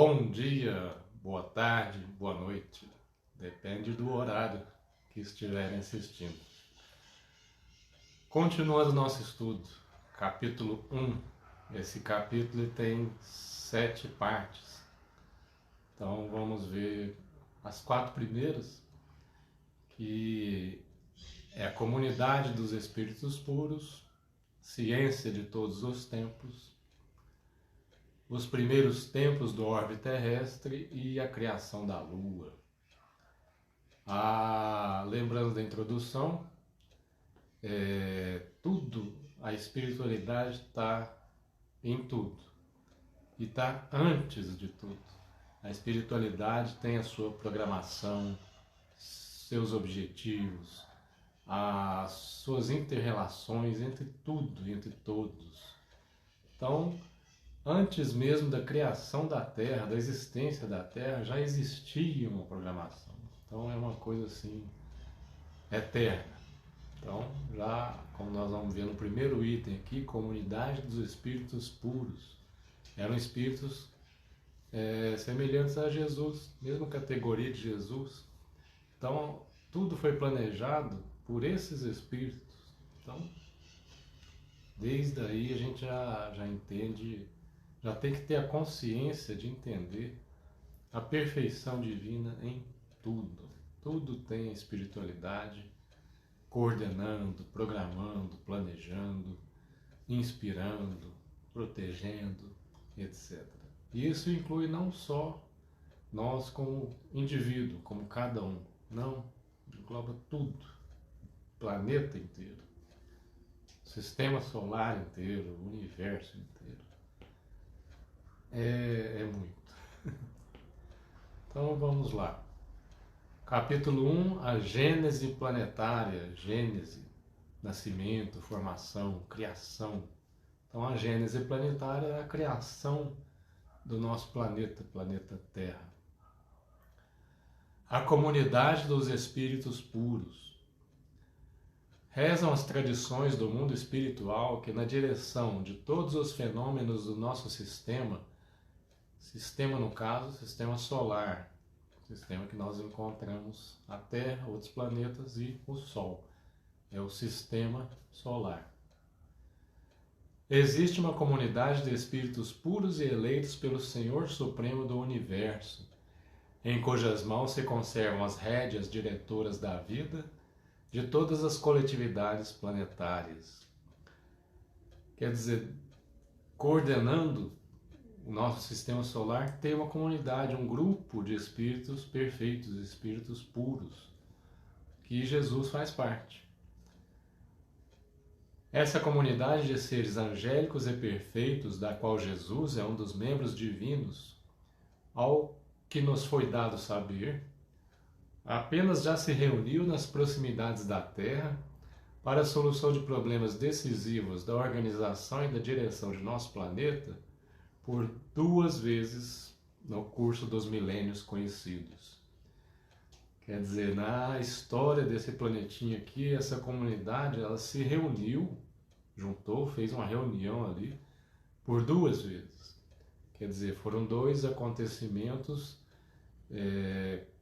Bom dia, boa tarde, boa noite. Depende do horário que estiverem assistindo. Continuando nosso estudo, capítulo 1. Esse capítulo tem 7 partes. Então vamos ver as 4 primeiras, que é a comunidade dos espíritos puros, ciência de todos os tempos, os primeiros tempos do orbe terrestre e a criação da Lua. Lembrando da introdução, a espiritualidade está em tudo e está antes de tudo. A espiritualidade tem a sua programação, seus objetivos, as suas inter-relações entre tudo, entre todos. Então, antes mesmo da criação da Terra, da existência da Terra, já existia uma programação. Então é uma coisa assim, eterna. Então, já como nós vamos ver no primeiro item aqui, comunidade dos espíritos puros. Eram espíritos semelhantes a Jesus, mesma categoria de Jesus. Então, tudo foi planejado por esses espíritos. Então, desde aí a gente já entende, já tem que ter a consciência de entender a perfeição divina em tudo. Tudo tem espiritualidade, coordenando, programando, planejando, inspirando, protegendo, etc. E isso inclui não só nós como indivíduo, como cada um. Não, engloba tudo. O planeta inteiro, o sistema solar inteiro, o universo inteiro. É muito. Então vamos lá. Capítulo 1, a gênese planetária. Gênese, nascimento, formação, criação. Então a gênese planetária é a criação do nosso planeta, planeta Terra. A comunidade dos espíritos puros. Rezam as tradições do mundo espiritual que na direção de todos os fenômenos do nosso sistema no caso, sistema solar, sistema que nós encontramos a Terra, outros planetas e o Sol, é o sistema solar. Existe uma comunidade de espíritos puros e eleitos pelo Senhor Supremo do Universo, em cujas mãos se conservam as rédeas diretoras da vida de todas as coletividades planetárias. Quer dizer, coordenando o nosso sistema solar, tem uma comunidade, um grupo de espíritos perfeitos, espíritos puros, que Jesus faz parte. Essa comunidade de seres angélicos e perfeitos, da qual Jesus é um dos membros divinos, ao que nos foi dado saber, apenas já se reuniu nas proximidades da Terra para a solução de problemas decisivos da organização e da direção de nosso planeta por 2 vezes no curso dos milênios conhecidos. Quer dizer, na história desse planetinha aqui, essa comunidade ela se reuniu, juntou, fez uma reunião ali por 2 vezes. Quer dizer, foram 2 acontecimentos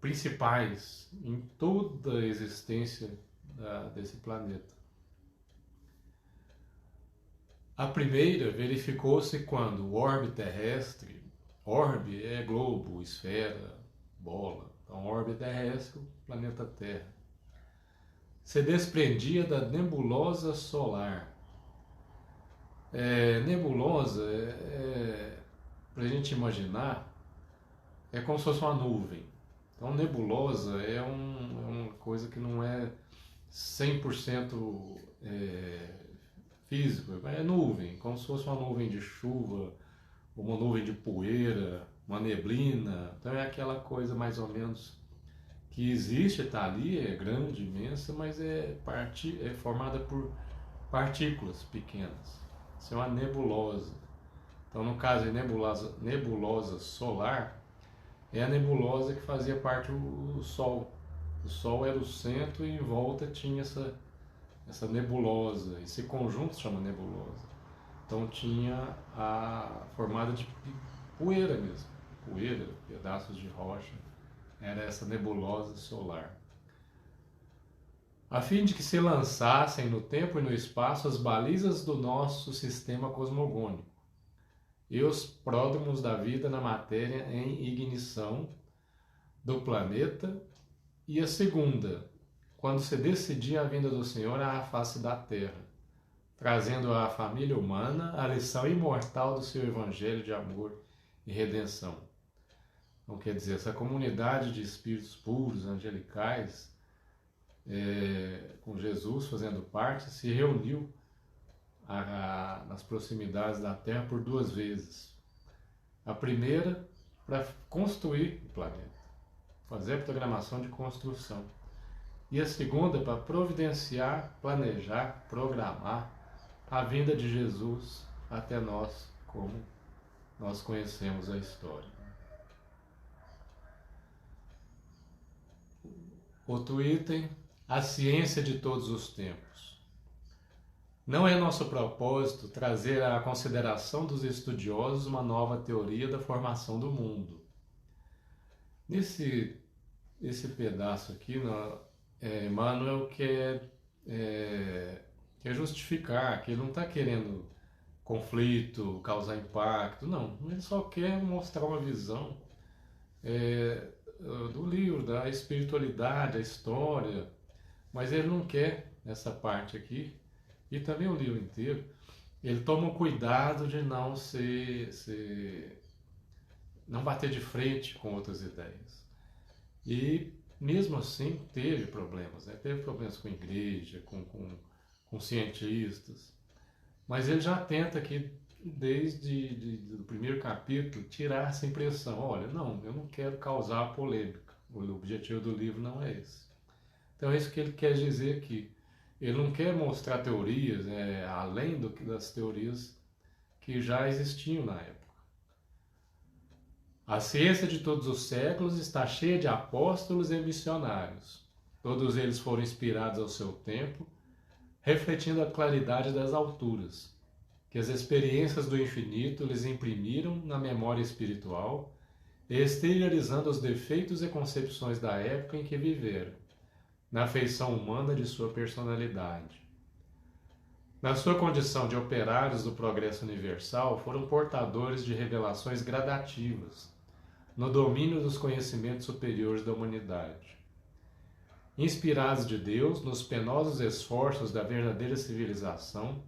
principais em toda a existência desse planeta. A primeira verificou-se quando o orbe terrestre, orbe é globo, esfera, bola, então orbe terrestre, o planeta Terra, se desprendia da nebulosa solar. Nebulosa, para a gente imaginar, é como se fosse uma nuvem. Então nebulosa é uma coisa que não é 100% físico, é nuvem, como se fosse uma nuvem de chuva, uma nuvem de poeira, uma neblina. Então é aquela coisa mais ou menos que existe, está ali, é grande, imensa, mas é formada por partículas pequenas. Isso é uma nebulosa. Então no caso de nebulosa solar, é a nebulosa que fazia parte do Sol. O Sol era o centro e em volta tinha essa nebulosa, esse conjunto se chama nebulosa. Então tinha a formada de poeira mesmo, poeira, pedaços de rocha, era essa nebulosa solar. A fim de que se lançassem no tempo e no espaço as balizas do nosso sistema cosmogônico e os pródromos da vida na matéria em ignição do planeta, e a segunda, quando se decidia a vinda do Senhor à face da Terra, trazendo à família humana a lição imortal do seu evangelho de amor e redenção. Então, quer dizer, essa comunidade de espíritos puros, angelicais, com Jesus fazendo parte, se reuniu nas proximidades da Terra por 2 vezes. A primeira, para construir o planeta, fazer a programação de construção. E a segunda, para providenciar, planejar, programar a vinda de Jesus até nós, como nós conhecemos a história. Outro item, a ciência de todos os tempos. Não é nosso propósito trazer à consideração dos estudiosos uma nova teoria da formação do mundo. Esse pedaço aqui, Emmanuel quer justificar que ele não está querendo conflito, causar impacto, não. Ele só quer mostrar uma visão do livro, da espiritualidade, a história, mas ele não quer essa parte aqui, e também o livro inteiro, ele toma cuidado de não não bater de frente com outras ideias. E mesmo assim teve problemas, né? Teve problemas com a igreja, com cientistas, mas ele já tenta aqui, desde o primeiro capítulo, tirar essa impressão. Olha, não, eu não quero causar polêmica, o objetivo do livro não é esse. Então é isso que ele quer dizer aqui. Ele não quer mostrar teorias além das teorias que já existiam na época. A ciência de todos os séculos está cheia de apóstolos e missionários. Todos eles foram inspirados ao seu tempo, refletindo a claridade das alturas, que as experiências do infinito lhes imprimiram na memória espiritual, exteriorizando os defeitos e concepções da época em que viveram, na feição humana de sua personalidade. Na sua condição de operários do progresso universal, foram portadores de revelações gradativas, no domínio dos conhecimentos superiores da humanidade. Inspirados de Deus nos penosos esforços da verdadeira civilização,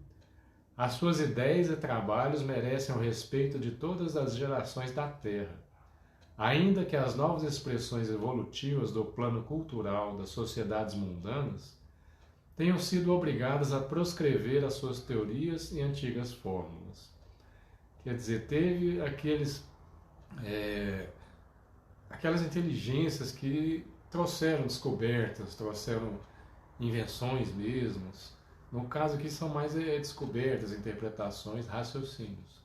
as suas ideias e trabalhos merecem o respeito de todas as gerações da Terra, ainda que as novas expressões evolutivas do plano cultural das sociedades mundanas tenham sido obrigadas a proscrever as suas teorias e antigas fórmulas. Quer dizer, teve aquelas inteligências que trouxeram descobertas, trouxeram invenções mesmas. No caso aqui são mais descobertas, interpretações, raciocínios.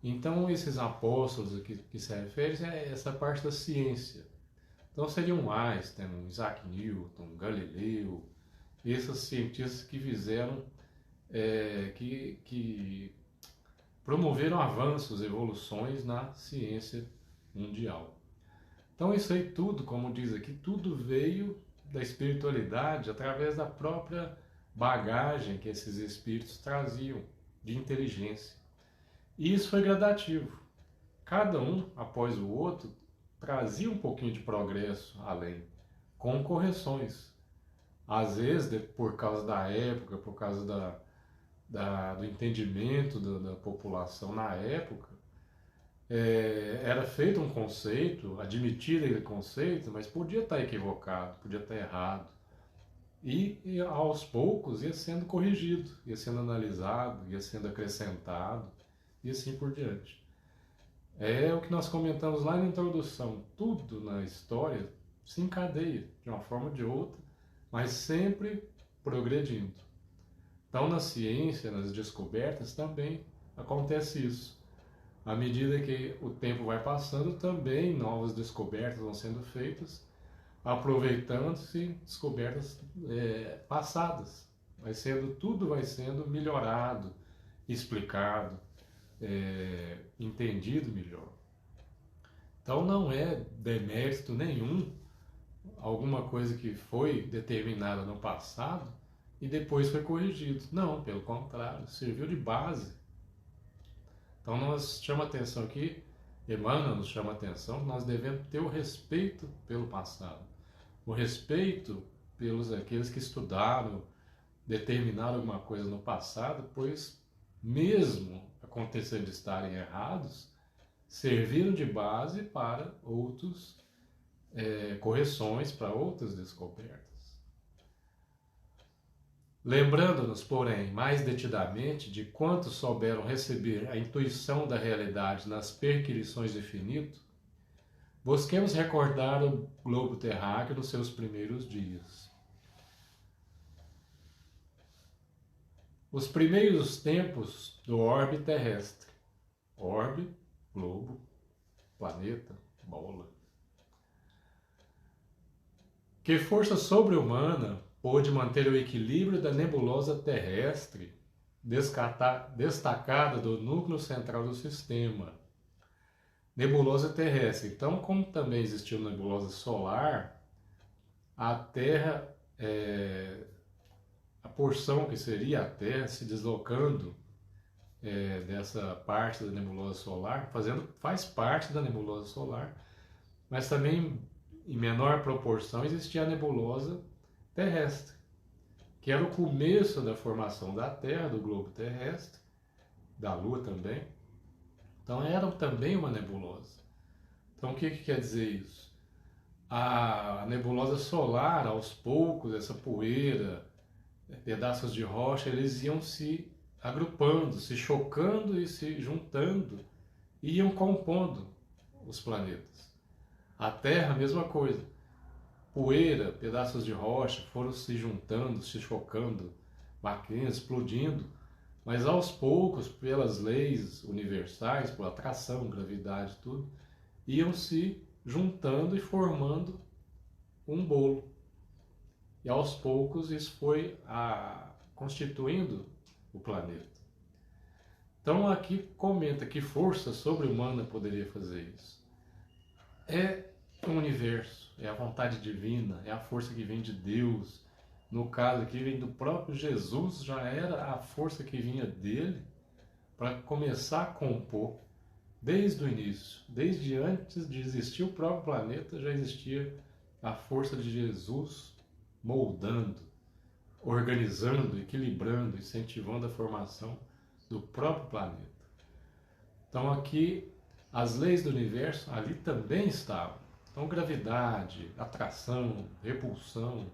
Então esses apóstolos aqui que se referem é essa parte da ciência. Então seriam Einstein, Isaac Newton, Galileu, esses cientistas que fizeram, que promoveram avanços, evoluções na ciência mundial. Então isso aí tudo, como diz aqui, tudo veio da espiritualidade através da própria bagagem que esses espíritos traziam de inteligência. E isso foi gradativo. Cada um, após o outro, trazia um pouquinho de progresso além, com correções. Às vezes, por causa da época, por causa do entendimento da população na época, era feito um conceito, admitido aquele conceito, mas podia estar equivocado, podia estar errado. E aos poucos ia sendo corrigido, ia sendo analisado, ia sendo acrescentado, e assim por diante. É o que nós comentamos lá na introdução. Tudo na história se encadeia de uma forma ou de outra, mas sempre progredindo. Então, na ciência, nas descobertas, também acontece isso. À medida que o tempo vai passando, também novas descobertas vão sendo feitas, aproveitando-se descobertas passadas. Tudo vai sendo melhorado, explicado, entendido melhor. Então não é demérito nenhum alguma coisa que foi determinada no passado e depois foi corrigido. Não, pelo contrário, serviu de base. Então nós chama atenção aqui, Emmanuel nos chama atenção, que nós devemos ter o respeito pelo passado, o respeito pelos aqueles que estudaram, determinaram alguma coisa no passado, pois mesmo acontecendo de estarem errados, serviram de base para outros correções, para outras descobertas. Lembrando-nos, porém, mais detidamente de quantos souberam receber a intuição da realidade nas perquisições do infinito, busquemos recordar o globo terráqueo nos seus primeiros dias. Os primeiros tempos do orbe terrestre. Orbe, globo, planeta, bola. Que força sobre-humana pôde manter o equilíbrio da nebulosa terrestre, destacada do núcleo central do sistema. Nebulosa terrestre. Então, como também existiu nebulosa solar, a Terra, a porção que seria a Terra se deslocando dessa parte da nebulosa solar, faz parte da nebulosa solar, mas também em menor proporção existia a nebulosa terrestre, que era o começo da formação da Terra, do globo terrestre, da Lua também. Então era também uma nebulosa. Então o que quer dizer isso? A nebulosa solar, aos poucos, essa poeira, pedaços de rocha, eles iam se agrupando, se chocando e se juntando, e iam compondo os planetas. A Terra, a mesma coisa. Poeira, pedaços de rocha foram se juntando, se chocando, máquinas explodindo, mas aos poucos, pelas leis universais, por atração, gravidade, tudo, iam se juntando e formando um bolo. E aos poucos isso foi constituindo o planeta. Então aqui comenta que força sobre-humana poderia fazer isso. É o universo, é a vontade divina, é a força que vem de Deus. No caso aqui vem do próprio Jesus, já era a força que vinha dele para começar a compor desde o início. Desde antes de existir o próprio planeta já existia a força de Jesus moldando, organizando, equilibrando, incentivando a formação do próprio planeta. Então aqui as leis do universo ali também estavam. Então gravidade, atração, repulsão,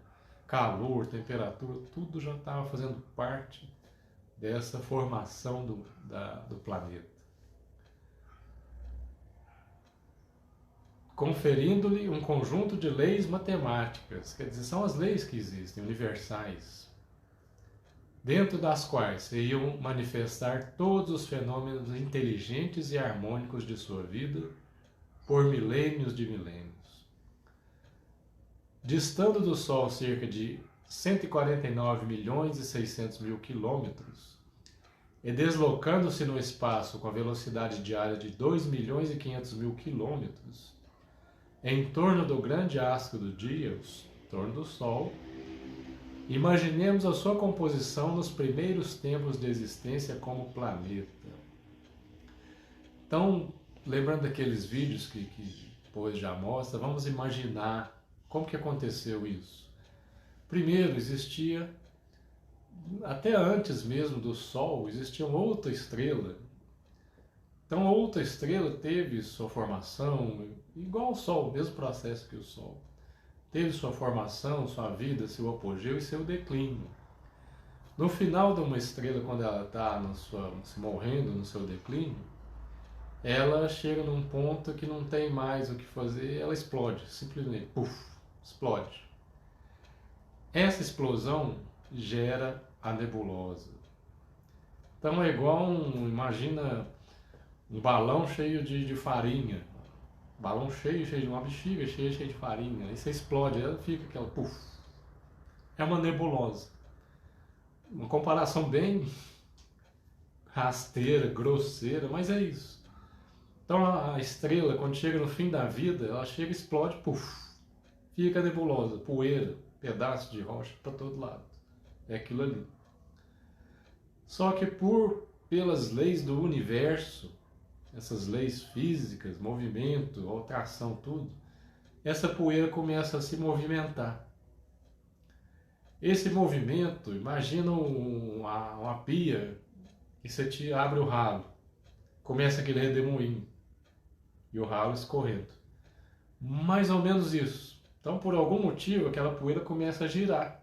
calor, temperatura, tudo já estava fazendo parte dessa formação do planeta. Conferindo-lhe um conjunto de leis matemáticas, quer dizer, são as leis que existem, universais, dentro das quais se iam manifestar todos os fenômenos inteligentes e harmônicos de sua vida por milênios de milênios. Distando do Sol cerca de 149 milhões e 600 mil quilômetros e deslocando-se no espaço com a velocidade diária de 2 milhões e 500 mil quilômetros, em torno do grande astro do dia, em torno do Sol, imaginemos a sua composição nos primeiros tempos de existência como planeta. Então, lembrando daqueles vídeos que depois já mostra, vamos imaginar como que aconteceu isso. Primeiro, existia, até antes mesmo do Sol, existia outra estrela. Então, outra estrela teve sua formação, igual ao Sol, o mesmo processo que o Sol. Teve sua formação, sua vida, seu apogeu e seu declínio. No final de uma estrela, quando ela está se morrendo no seu declínio, ela chega num ponto que não tem mais o que fazer, ela explode, simplesmente, puf, explode. Essa explosão gera a nebulosa. Então é igual imagina um balão cheio de farinha, balão cheio de uma bexiga cheia de farinha, aí você explode, ela fica aquela puf. É uma nebulosa. Uma comparação bem rasteira, grosseira, mas é isso. Então a estrela, quando chega no fim da vida, ela chega e explode, puf, fica nebulosa, poeira, pedaço de rocha para todo lado. É aquilo ali. Só que pelas leis do universo, essas leis físicas, movimento, alteração, tudo, essa poeira começa a se movimentar. Esse movimento, imagina uma pia e você abre o ralo, começa aquele redemoinho e o ralo escorrendo. Mais ou menos isso. Então, por algum motivo, aquela poeira começa a girar.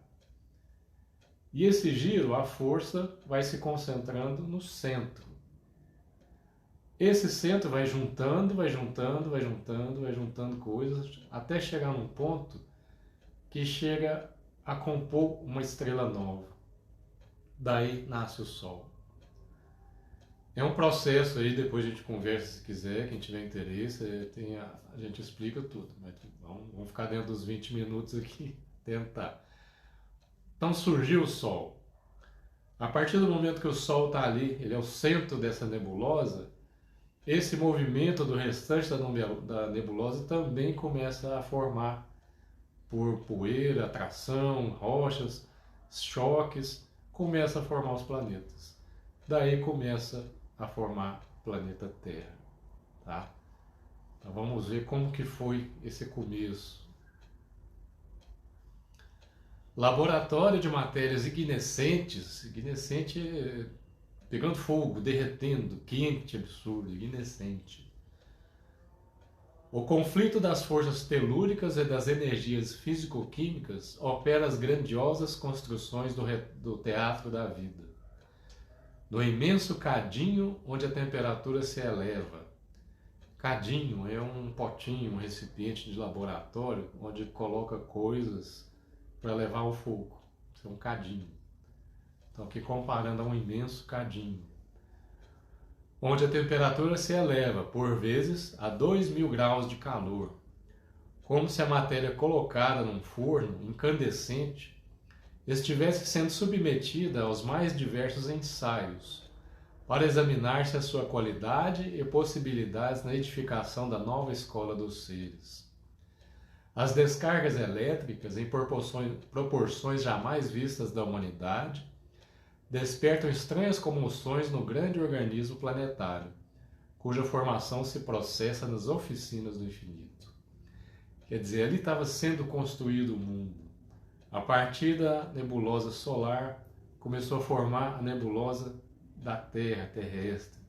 E esse giro, a força vai se concentrando no centro. Esse centro vai juntando, vai juntando, vai juntando, vai juntando coisas, até chegar num ponto que chega a compor uma estrela nova. Daí nasce o Sol. É um processo aí, depois a gente conversa se quiser, quem tiver interesse, a gente explica tudo. Mas vamos ficar dentro dos 20 minutos aqui, tentar. Então surgiu o Sol. A partir do momento que o Sol está ali, ele é o centro dessa nebulosa, esse movimento do restante da nebulosa também começa a formar por poeira, atração, rochas, choques, começa a formar os planetas. Daí começa a formar o planeta Terra. Tá? Então vamos ver como que foi esse começo. Laboratório de matérias ignescentes, ignescente pegando fogo, derretendo, quente, absurdo, ignescente. O conflito das forças telúricas e das energias físico-químicas opera as grandiosas construções do teatro da vida. No imenso cadinho onde a temperatura se eleva. Cadinho é um potinho, um recipiente de laboratório onde coloca coisas para levar ao fogo. Isso é um cadinho. Então aqui comparando a um imenso cadinho. Onde a temperatura se eleva, por vezes, a 2000 graus de calor. Como se a matéria colocada num forno incandescente estivesse sendo submetida aos mais diversos ensaios, para examinar-se a sua qualidade e possibilidades na edificação da nova escola dos seres. As descargas elétricas, em proporções jamais vistas da humanidade, despertam estranhas comoções no grande organismo planetário, cuja formação se processa nas oficinas do infinito. Quer dizer, ali estava sendo construído o mundo. A partir da nebulosa solar, começou a formar a nebulosa da Terra, terrestre.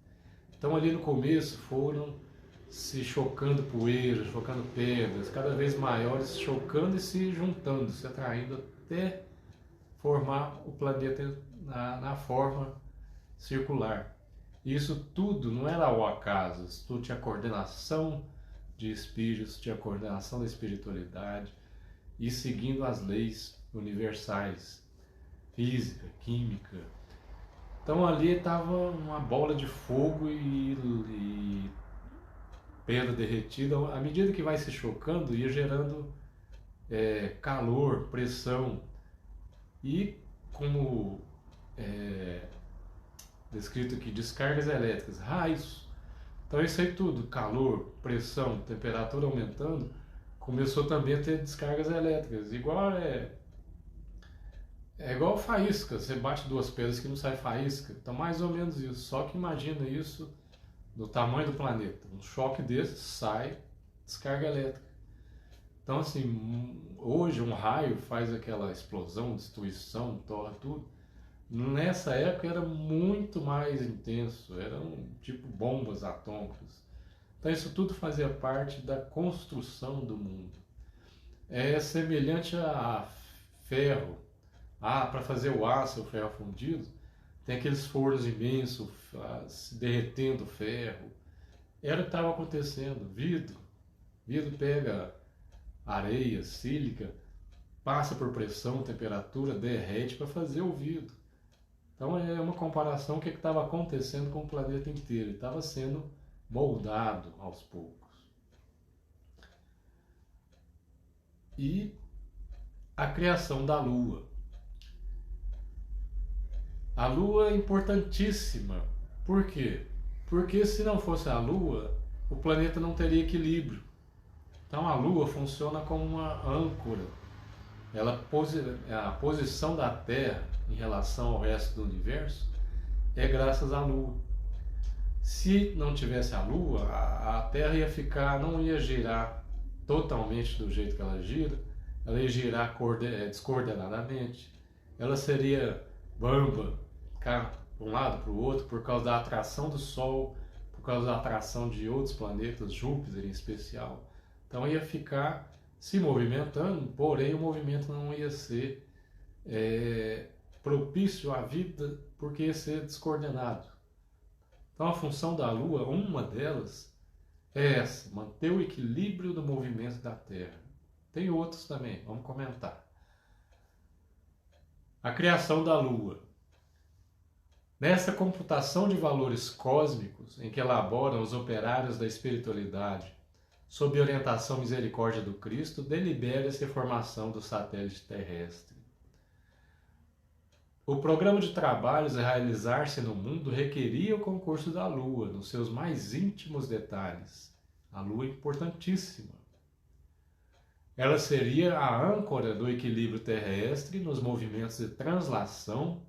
Então ali no começo foram se chocando poeiras, chocando pedras, cada vez maiores, chocando e se juntando, se atraindo até formar o planeta na forma circular. Isso tudo não era ao acaso, isso tudo tinha coordenação de espíritos, tinha coordenação da espiritualidade e seguindo as leis universais, física, química. Então ali estava uma bola de fogo e pedra derretida. À medida que vai se chocando, ia gerando calor, pressão e como descrito aqui, descargas elétricas, raios. Então isso aí tudo, calor, pressão, temperatura aumentando, começou também a ter descargas elétricas. É igual faísca, você bate duas pedras que não sai faísca. Então mais ou menos isso, só que imagina isso do tamanho do planeta. Um choque desse sai descarga elétrica. Então assim, hoje um raio faz aquela explosão, destruição, torra tudo. Nessa época era muito mais intenso, eram tipo bombas atômicas. Então isso tudo fazia parte da construção do mundo. É semelhante a ferro. Para fazer o aço, o ferro fundido, tem aqueles fornos imensos, se derretendo ferro. Era o que estava acontecendo. Vidro pega areia, sílica, passa por pressão, temperatura, derrete para fazer o vidro. Então é uma comparação do que estava acontecendo com o planeta inteiro. Ele estava sendo moldado aos poucos. E a criação da Lua. A Lua é importantíssima. Por quê? Porque se não fosse a Lua, o planeta não teria equilíbrio. Então a Lua funciona como uma âncora. A posição da Terra em relação ao resto do universo é graças à Lua. Se não tivesse a Lua, a Terra não ia girar totalmente do jeito que ela ia girar descoordenadamente, ela seria bamba, ficar para um lado para o outro por causa da atração do Sol, por causa da atração de outros planetas, Júpiter em especial. Então ia ficar se movimentando, porém o movimento não ia ser propício à vida, porque ia ser descoordenado. Então a função da Lua, uma delas, é essa, manter o equilíbrio do movimento da Terra. Tem outros também, vamos comentar. A criação da Lua. Nessa computação de valores cósmicos, em que elaboram os operários da espiritualidade, sob orientação e misericórdia do Cristo, delibera-se a formação do satélite terrestre. O programa de trabalhos a realizar-se no mundo requeria o concurso da Lua, nos seus mais íntimos detalhes. A Lua é importantíssima. Ela seria a âncora do equilíbrio terrestre nos movimentos de translação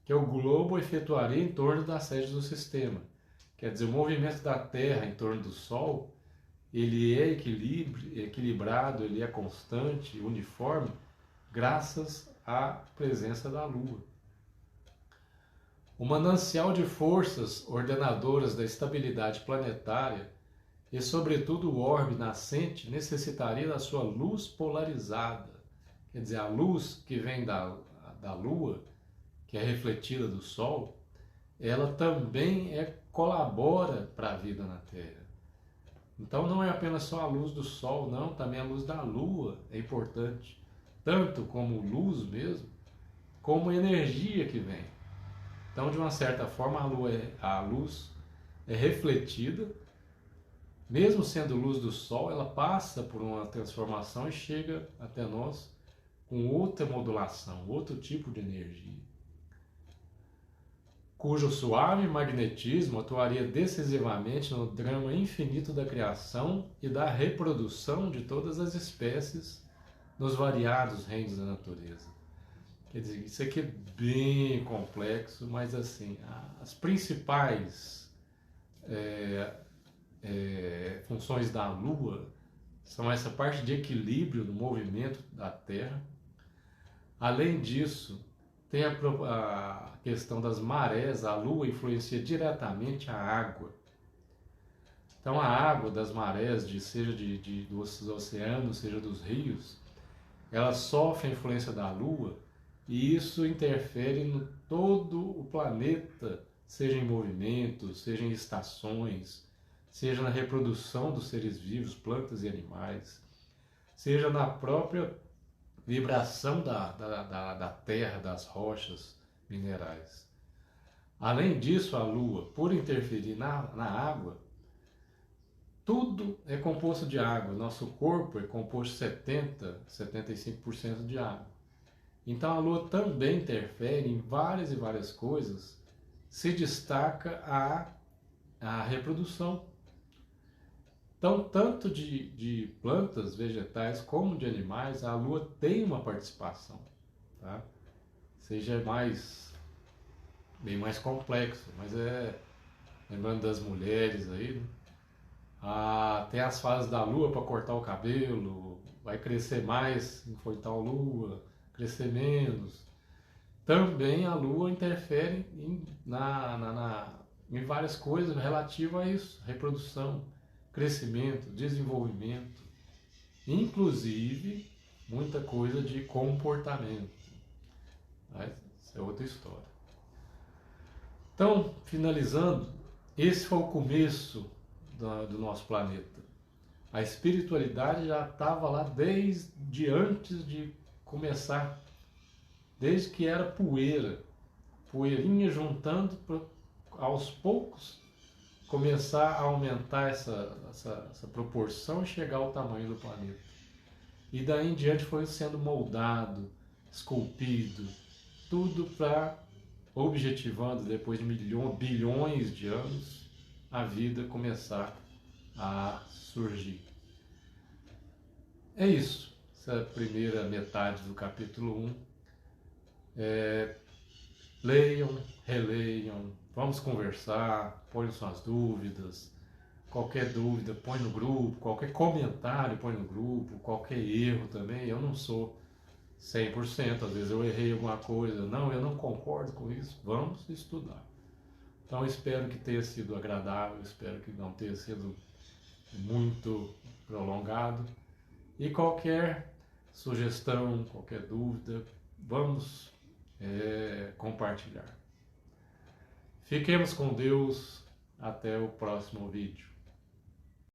que o globo efetuaria em torno da sede do sistema. Quer dizer, o movimento da Terra em torno do Sol, ele é equilibrado, ele é constante, uniforme, graças à presença da Lua. O manancial de forças ordenadoras da estabilidade planetária e, sobretudo, o orbe nascente necessitaria da sua luz polarizada. Quer dizer, a luz que vem da Lua, que é refletida do Sol, ela também colabora para a vida na Terra. Então não é apenas só a luz do Sol, não, também a luz da Lua é importante, tanto como luz mesmo, como energia que vem. Então, de uma certa forma, a luz é refletida, mesmo sendo luz do Sol, ela passa por uma transformação e chega até nós com outra modulação, outro tipo de energia, cujo suave magnetismo atuaria decisivamente no drama infinito da criação e da reprodução de todas as espécies nos variados reinos da natureza. Quer dizer, isso aqui é bem complexo, mas assim, as principais funções da Lua são essa parte de equilíbrio do movimento da Terra. Além disso, tem a questão das marés. A Lua influencia diretamente a água. Então a água das marés, seja dos oceanos, seja dos rios, ela sofre a influência da Lua e isso interfere no todo o planeta, seja em movimento, seja em estações, seja na reprodução dos seres vivos, plantas e animais, seja na própria vibração da terra, das rochas minerais. Além disso, a Lua, por interferir na água, tudo é composto de água. Nosso corpo é composto 75% de água. Então a Lua também interfere em várias e várias coisas, se destaca a reprodução. Então, tanto de plantas, vegetais, como de animais, a Lua tem uma participação. Tá? Seja bem mais complexo, mas lembrando das mulheres aí, né? Tem as fases da Lua para cortar o cabelo, vai crescer mais em tal Lua, crescer menos. Também a Lua interfere em várias coisas relativas a isso, reprodução, crescimento, desenvolvimento, inclusive muita coisa de comportamento. Mas isso é outra história. Então, finalizando, esse foi o começo do nosso planeta. A espiritualidade já estava lá desde antes de começar, desde que era poeirinha juntando para aos poucos começar a aumentar essa proporção e chegar ao tamanho do planeta. E daí em diante foi sendo moldado, esculpido, tudo para objetivando, depois de bilhões de anos, a vida começar a surgir. É isso, essa primeira metade do capítulo 1. Leiam, releiam, vamos conversar, ponham suas dúvidas. Qualquer dúvida, põe no grupo, qualquer comentário, põe no grupo, qualquer erro também. Eu não sou 100%, às vezes eu errei alguma coisa. Não, eu não concordo com isso. Vamos estudar. Então, espero que tenha sido agradável, espero que não tenha sido muito prolongado. E qualquer sugestão, qualquer dúvida, vamos compartilhar. Fiquemos com Deus. Até o próximo vídeo.